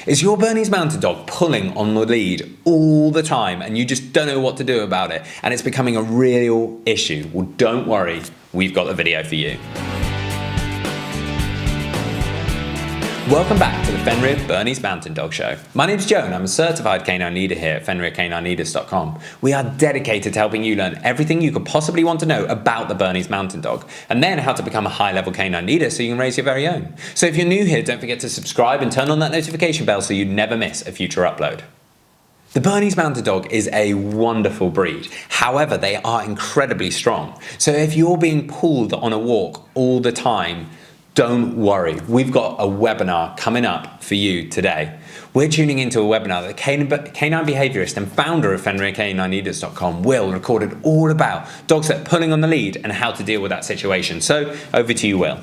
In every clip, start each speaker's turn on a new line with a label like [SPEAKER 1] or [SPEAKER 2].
[SPEAKER 1] Is your Bernese Mountain Dog pulling on the lead all the time and you just don't know what to do about it and it's becoming a real issue? Well, don't worry, we've got the video for you. Welcome back to the Fenrir Bernese Mountain Dog Show. My name's Joe and I'm a certified canine leader here at FenrirCanineLeaders.com. We are dedicated to helping you learn everything you could possibly want to know about the Bernese Mountain Dog and then how to become a high-level canine leader so you can raise your very own. So if you're new here, don't forget to subscribe and turn on that notification bell so you never miss a future upload. The Bernese Mountain Dog is a wonderful breed. However, they are incredibly strong. So if you're being pulled on a walk all the time, don't worry, we've got a webinar coming up for you today. We're tuning into a webinar that canine behaviourist and founder of FenrirCanineLeaders.com, Will, recorded all about dogs that are pulling on the lead and how to deal with that situation. So over to you, Will.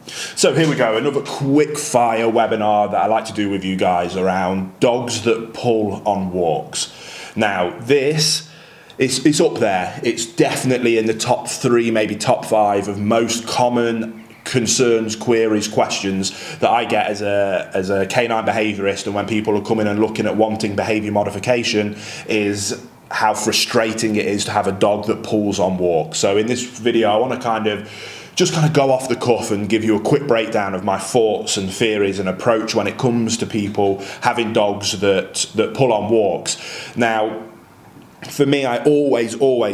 [SPEAKER 2] So here we go, another quick fire webinar that I like to do with you guys around dogs that pull on walks. Now this, it's up there, it's definitely in the top 3, maybe top 5 of most common concerns, queries, questions that I get as a canine behaviourist, and when people are coming and looking at wanting behaviour modification, is how frustrating it is to have a dog that pulls on walks. So in this video I want to just go off the cuff and give you a quick breakdown of my thoughts and theories and approach when it comes to people having dogs that pull on walks. Now, for me, I always,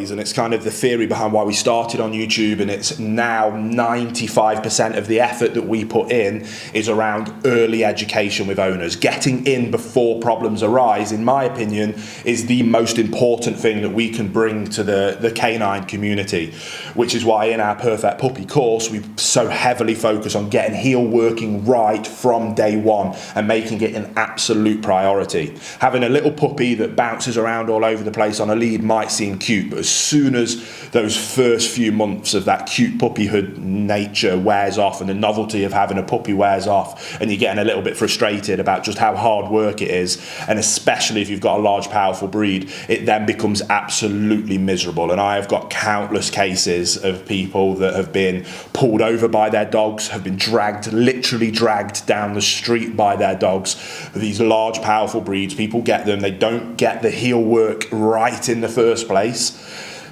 [SPEAKER 2] and it's kind of the theory behind why we started on YouTube, and it's now 95% of the effort that we put in is around early education with owners. Getting in before problems arise, in my opinion, is the most important thing that we can bring to the canine community, which is why in our Perfect Puppy course, we so heavily focus on getting heel working right from day one and making it an absolute priority. Having a little puppy that bounces around all over the place on a lead might seem cute, but as soon as those first few months of that cute puppyhood nature wears off and the novelty of having a puppy wears off and you're getting a little bit frustrated about just how hard work it is, and especially if you've got a large powerful breed, it then becomes absolutely miserable. And I have got countless cases of people that have been pulled over by their dogs, have been literally dragged down the street by their dogs. These large powerful breeds, people get them, they don't get the heel work right in the first place,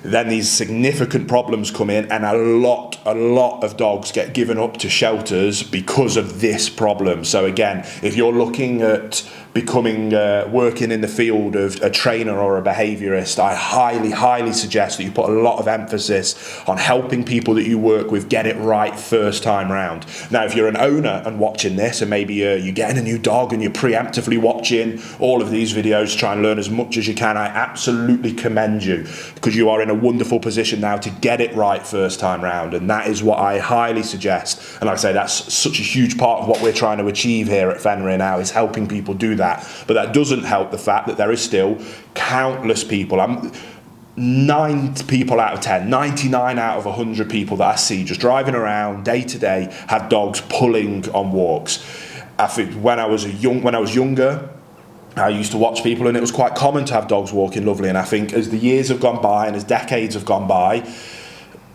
[SPEAKER 2] then these significant problems come in, and a lot of dogs get given up to shelters because of this problem. So again, if you're looking at becoming working in the field of a trainer or a behaviourist, I highly suggest that you put a lot of emphasis on helping people that you work with get it right first time round. Now, if you're an owner and watching this, and maybe you're getting a new dog and you're preemptively watching all of these videos, try and learn as much as you can, I absolutely commend you, because you are in a wonderful position now to get it right first time round, and that is what I highly suggest. And like I say, that's such a huge part of what we're trying to achieve here at Fenrir now, is helping people do that. But that doesn't help the fact that there is still countless people, 9 people out of 10, 99 out of 100 people that I see just driving around day to day have dogs pulling on walks. I think when I was younger, I used to watch people and it was quite common to have dogs walking lovely, and I think as the years have gone by and as decades have gone by,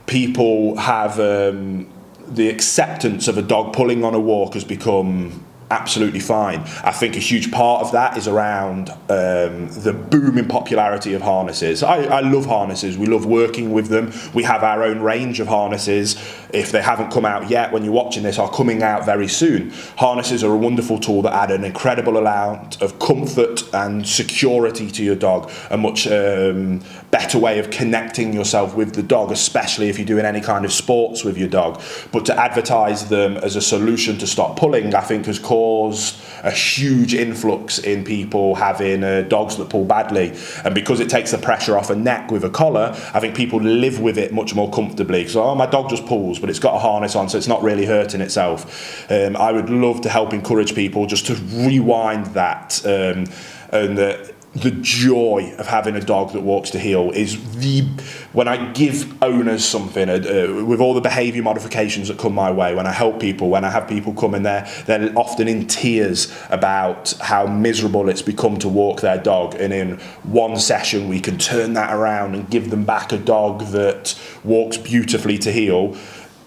[SPEAKER 2] people have the acceptance of a dog pulling on a walk has become absolutely fine. I think a huge part of that is around the booming popularity of harnesses. I love harnesses. We love working with them. We have our own range of harnesses. If they haven't come out yet, when you're watching this, are coming out very soon. Harnesses are a wonderful tool that add an incredible amount of comfort and security to your dog, a much better way of connecting yourself with the dog, especially if you're doing any kind of sports with your dog. But to advertise them as a solution to stop pulling, I think has caused a huge influx in people having dogs that pull badly, and because it takes the pressure off a neck with a collar, I think people live with it much more comfortably. So my dog just pulls, but it's got a harness on, so it's not really hurting itself. I would love to help encourage people just to rewind that, and the joy of having a dog that walks to heel is when I give owners something, with all the behaviour modifications that come my way, when I help people, when I have people come in there, they're often in tears about how miserable it's become to walk their dog, and in one session we can turn that around and give them back a dog that walks beautifully to heel.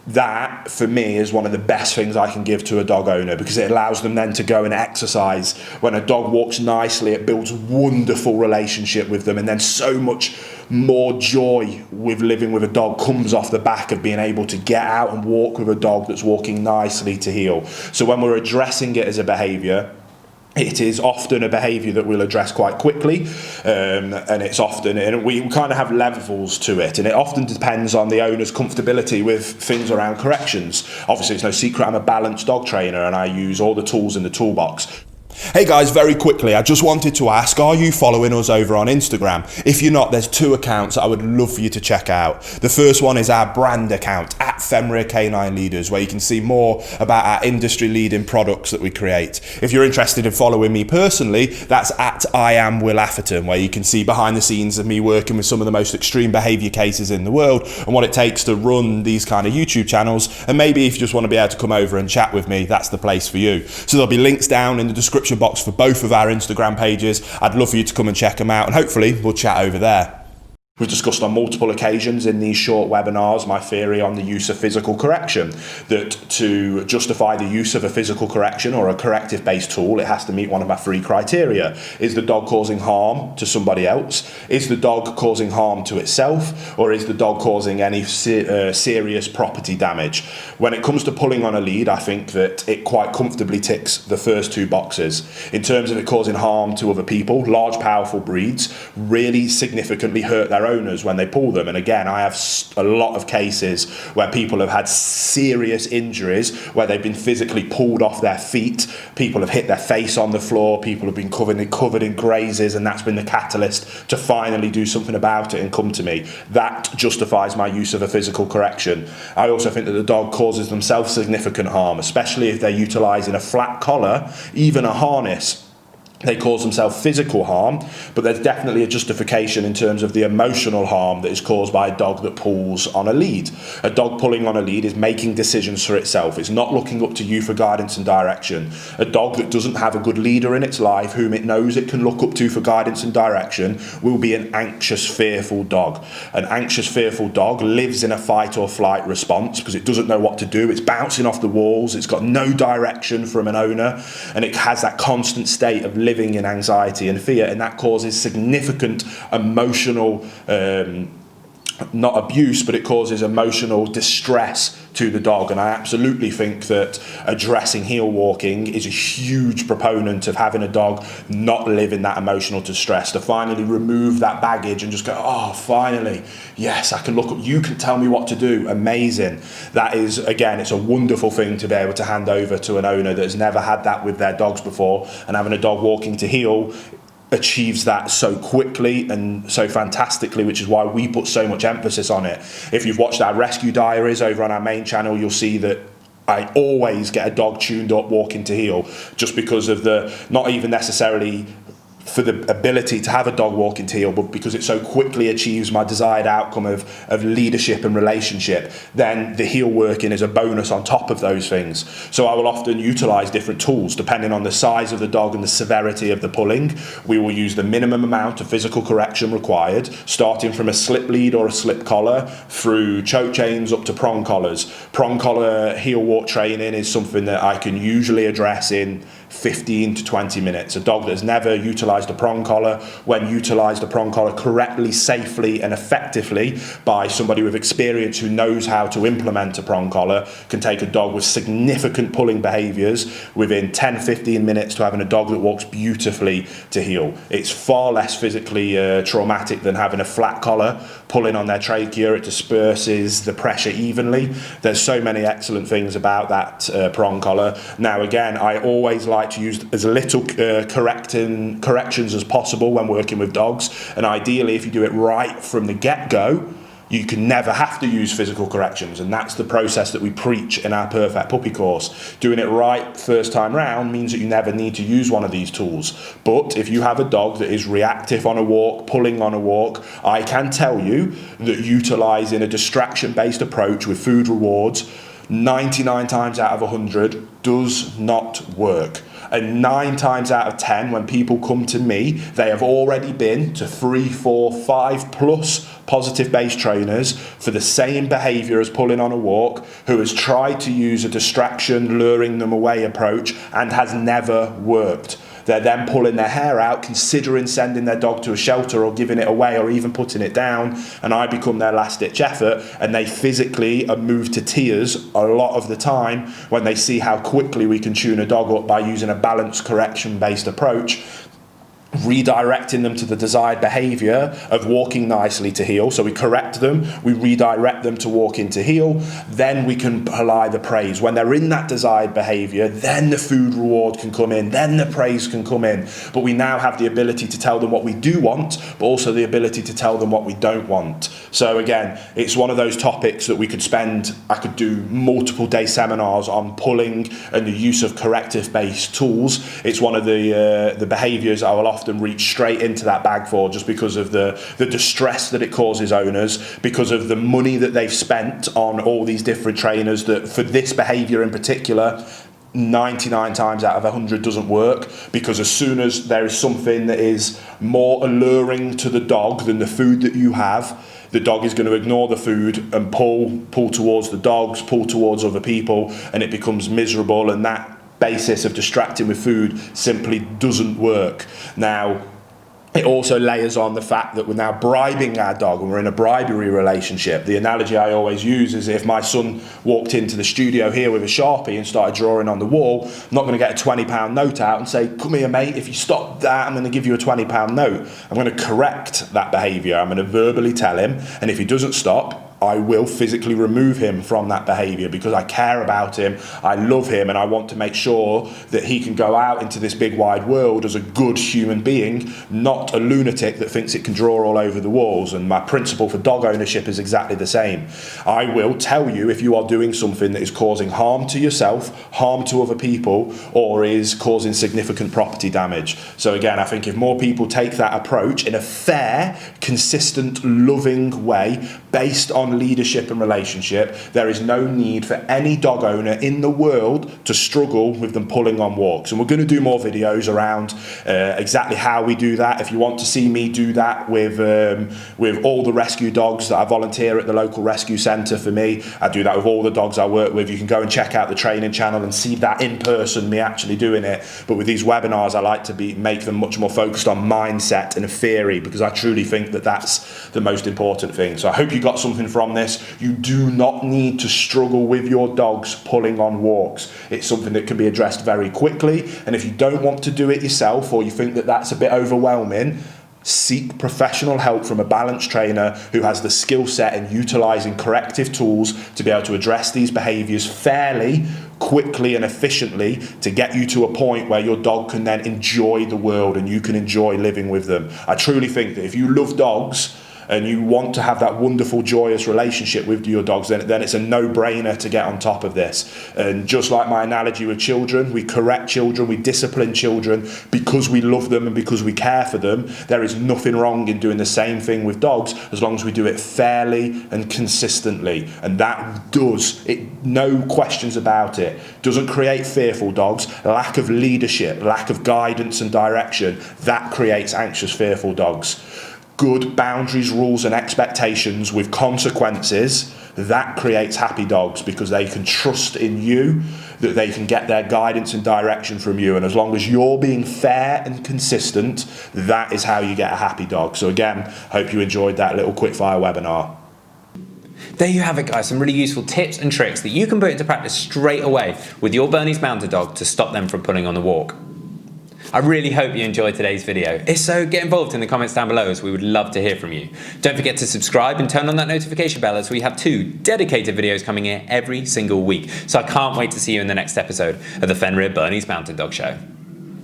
[SPEAKER 2] that for me is one of the best things I can give to a dog owner, because it allows them then to go and exercise. When a dog walks nicely, it builds wonderful relationship with them, and then so much more joy with living with a dog comes off the back of being able to get out and walk with a dog that's walking nicely to heel. So when we're addressing it as a behaviour, it is often a behaviour that we'll address quite quickly, and it's often, and we kind of have levels to it, and it often depends on the owner's comfortability with things around corrections. Obviously, it's no secret I'm a balanced dog trainer, and I use all the tools in the toolbox. Hey guys, very quickly, I just wanted to ask, are you following us over on Instagram? If you're not, there's 2 accounts that I would love for you to check out. The first one is our brand account, at Fenrir Canine Leaders, where you can see more about our industry-leading products that we create. If you're interested in following me personally, that's at I am Will Atherton, where you can see behind the scenes of me working with some of the most extreme behaviour cases in the world and what it takes to run these kind of YouTube channels. And maybe if you just want to be able to come over and chat with me, that's the place for you. So there'll be links down in the description box for both of our Instagram pages. I'd love for you to come and check them out, and hopefully we'll chat over there. We've discussed on multiple occasions in these short webinars my theory on the use of physical correction, that to justify the use of a physical correction or a corrective-based tool, it has to meet one of our 3 criteria. Is the dog causing harm to somebody else? Is the dog causing harm to itself? Or is the dog causing any serious property damage? When it comes to pulling on a lead, I think that it quite comfortably ticks the first 2 boxes. In terms of it causing harm to other people, large, powerful breeds really significantly hurt their owners when they pull them. And again, I have a lot of cases where people have had serious injuries, where they've been physically pulled off their feet, people have hit their face on the floor, people have been covered in grazes, and that's been the catalyst to finally do something about it and come to me. That justifies my use of a physical correction. I also think that the dog causes themselves significant harm, especially if they're utilising a flat collar, even a harness. They cause themselves physical harm, but there's definitely a justification in terms of the emotional harm that is caused by a dog that pulls on a lead. A dog pulling on a lead is making decisions for itself. It's not looking up to you for guidance and direction. A dog that doesn't have a good leader in its life whom it knows it can look up to for guidance and direction will be an anxious, fearful dog. An anxious, fearful dog lives in a fight or flight response because it doesn't know what to do. It's bouncing off the walls. It's got no direction from an owner, and it has that constant state of living in anxiety and fear, and that causes significant emotional not abuse, but it causes emotional distress to the dog. And I absolutely think that addressing heel walking is a huge proponent of having a dog not live in that emotional distress, to finally remove that baggage and just go, oh, finally, yes, I can look up, you can tell me what to do. Amazing. That is, again, it's a wonderful thing to be able to hand over to an owner that has never had that with their dogs before, and having a dog walking to heel achieves that so quickly and so fantastically, which is why we put so much emphasis on it. If you've watched our rescue diaries over on our main channel, you'll see that I always get a dog tuned up walking to heel, just because of the, not even necessarily for the ability to have a dog walking to heel, but because it so quickly achieves my desired outcome of leadership and relationship, then the heel working is a bonus on top of those things. So I will often utilize different tools depending on the size of the dog and the severity of the pulling. We will use the minimum amount of physical correction required, starting from a slip lead or a slip collar through choke chains up to prong collars. Prong collar heel walk training is something that I can usually address in 15 to 20 minutes. A dog that has never utilised a prong collar, when utilised a prong collar correctly, safely and effectively by somebody with experience who knows how to implement a prong collar, can take a dog with significant pulling behaviours within 10-15 minutes to having a dog that walks beautifully to heel. It's far less physically traumatic than having a flat collar pulling on their trachea. It disperses the pressure evenly. There's so many excellent things about that prong collar. Now again, I always like to use as little corrections as possible when working with dogs, and ideally if you do it right from the get-go, you can never have to use physical corrections, and that's the process that we preach in our Perfect Puppy course. Doing it right first time round means that you never need to use one of these tools. But if you have a dog that is reactive on a walk, pulling on a walk, I can tell you that utilising a distraction-based approach with food rewards 99 times out of 100 does not work. And 9 times out of 10, when people come to me, they have already been to 3, 4, 5 plus positive base trainers for the same behaviour as pulling on a walk, who has tried to use a distraction, luring them away approach and has never worked. They're then pulling their hair out, considering sending their dog to a shelter or giving it away or even putting it down, and I become their last-ditch effort, and they physically are moved to tears a lot of the time when they see how quickly we can tune a dog up by using a balance correction-based approach, redirecting them to the desired behaviour of walking nicely to heel. So we correct them, we redirect them to walk into heel, then we can apply the praise. When they're in that desired behaviour, then the food reward can come in, then the praise can come in. But we now have the ability to tell them what we do want, but also the ability to tell them what we don't want. So again, it's one of those topics that I could do multiple day seminars on pulling and the use of corrective-based tools. It's one of the behaviours I will often reach straight into that bag for, just because of the distress that it causes owners, because of the money that they've spent on all these different trainers that for this behaviour in particular 99 times out of 100 doesn't work, because as soon as there is something that is more alluring to the dog than the food that you have, the dog is going to ignore the food and pull towards the dogs, pull towards other people, and it becomes miserable, and that basis of distracting with food simply doesn't work. Now, it also layers on the fact that we're now bribing our dog and we're in a bribery relationship. The analogy I always use is if my son walked into the studio here with a Sharpie and started drawing on the wall, I'm not going to get a £20 note out and say, come here mate, if you stop that I'm going to give you a £20 note. I'm going to correct that behaviour. I'm going to verbally tell him, and if he doesn't stop, I will physically remove him from that behaviour, because I care about him, I love him, and I want to make sure that he can go out into this big wide world as a good human being, not a lunatic that thinks it can draw all over the walls. And my principle for dog ownership is exactly the same. I will tell you if you are doing something that is causing harm to yourself, harm to other people, or is causing significant property damage. So again, I think if more people take that approach in a fair, consistent, loving way, based on leadership and relationship, there is no need for any dog owner in the world to struggle with them pulling on walks. And we're going to do more videos around exactly how we do that. If you want to see me do that with all the rescue dogs that I volunteer at the local rescue centre for me, I do that with all the dogs I work with. You can go and check out the training channel and see that in person, me actually doing it. But with these webinars, I like to make them much more focused on mindset and theory, because I truly think that that's the most important thing. So I hope you got something from this. You do not need to struggle with your dogs pulling on walks. It's something that can be addressed very quickly, and if you don't want to do it yourself, or you think that that's a bit overwhelming, seek professional help from a balance trainer who has the skill set in utilising corrective tools to be able to address these behaviours fairly, quickly and efficiently, to get you to a point where your dog can then enjoy the world and you can enjoy living with them. I truly think that if you love dogs and you want to have that wonderful, joyous relationship with your dogs, then it's a no-brainer to get on top of this. And just like my analogy with children, we correct children, we discipline children because we love them and because we care for them. There is nothing wrong in doing the same thing with dogs, as long as we do it fairly and consistently. And that does, no questions about it, doesn't create fearful dogs. Lack of leadership, lack of guidance and direction, that creates anxious, fearful dogs. Good boundaries, rules and expectations with consequences, that creates happy dogs, because they can trust in you, that they can get their guidance and direction from you. And as long as you're being fair and consistent, that is how you get a happy dog. So again, hope you enjoyed that little quickfire webinar.
[SPEAKER 1] There you have it, guys, some really useful tips and tricks that you can put into practice straight away with your Bernese Mountain Dog to stop them from pulling on the walk. I really hope you enjoyed today's video. If so, get involved in the comments down below, as we would love to hear from you. Don't forget to subscribe and turn on that notification bell, as we have 2 dedicated videos coming here every single week. So I can't wait to see you in the next episode of the Fenrir Bernese Mountain Dog Show.